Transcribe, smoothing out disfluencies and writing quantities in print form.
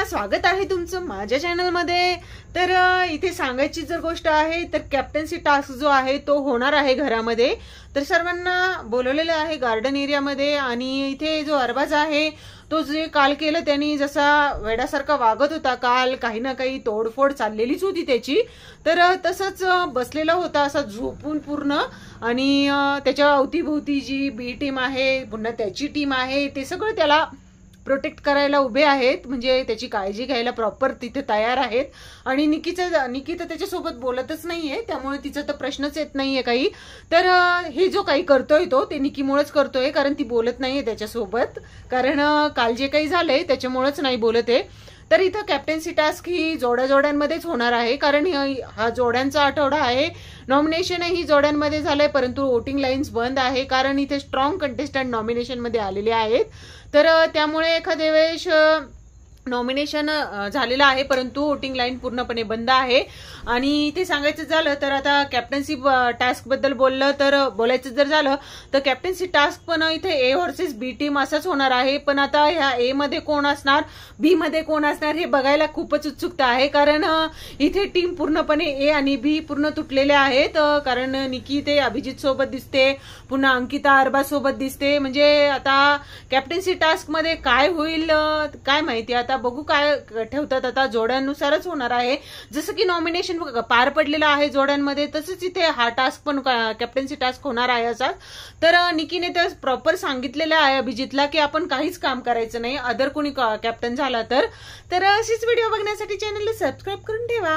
स्वागत आहे तुमचं माझ्या चॅनल मध्ये। तर इथे सांगायची जर गोष्ट आहे तर कॅप्टन्सी टास्क जो आहे तो होणार आहे घरामध्ये। तर सर्वांना बोलवलेलं आहे गार्डन एरियामध्ये आणि इथे जो अरबाज आहे तो जे काल केलं त्यांनी जसा वेड्यासारखा वागत होता, काल काही ना काही तोडफोड चाललेलीच होती त्याची। तर तसंच बसलेला होता असा झोपून पूर्ण आणि त्याच्या अवतीभोवती जी बी टीम आहे पुन्हा त्याची टीम आहे ते सगळं त्याला प्रोटेक्ट करायला उभे आहेत, म्हणजे त्याची काळजी घ्यायला प्रॉपर तिथे तयार आहेत। आणि निकी तर त्याच्यासोबत बोलतच नाहीये, त्यामुळे तिचा तर प्रश्नच येत नाहीये काही। तर हे जो काही करतोय तो ते निकीमुळेच करतोय, कारण ती बोलत नाहीये त्याच्यासोबत, कारण काल जे काही झालंय त्याच्यामुळेच नाही बोलत आहे। तर इथं कॅप्टन्सी टास्क ही जोड्यांमध्येच होणार आहे, कारण हा जोड्यांचा आठवडा आहे। नॉमिनेशन ही जोड्यांमध्ये झालंय, परंतु वोटिंग लाईन्स बंद आहे, कारण इथे स्ट्रॉंग कंटेस्टंट नॉमिनेशन मध्ये आलेले आहेत। तर त्यामुळे एखाद्या वेळेस नॉमिनेशन झालेलं आहे परंतु वोटिंग लाईन पूर्णपणे बंद आहे। आणि इथे सांगायचं झालं तर आता कॅप्टन्सी टास्क बद्दल बोलायचं जर झालं तर कॅप्टन्सी टास्क पण इथे ए व्हर्सेस बी टीम असाच होणार आहे। पण आता ह्या ए मध्ये कोण असणार, बी मध्ये कोण असणार हे बघायला खूपच उत्सुकता आहे, कारण इथे टीम पूर्णपणे ए आणि बी पूर्ण तुटलेले आहेत। कारण निकी ते अभिजित सोबत दिसते, पुन्हा अंकिता अरबाज सोबत दिसते। म्हणजे आता कॅप्टन्सी टास्क मध्ये काय होईल काय माहिती, आता बघू काय ठेवतात। आता जोड्यांनुसारच होणार आहे, जसं की नॉमिनेशन पार पडलेलं आहे जोड्यांमध्ये तसंच इथे हा टास्क पण कॅप्टन्सी टास्क होणार आहे असा। तर निकीने तर प्रॉपर सांगितलेलं आहे अभिजितला की आपण काहीच काम करायचं नाही अदर कोणी कॅप्टन झाला तर। अशीच व्हिडिओ बघण्यासाठी चॅनलला सबस्क्राईब करून ठेवा।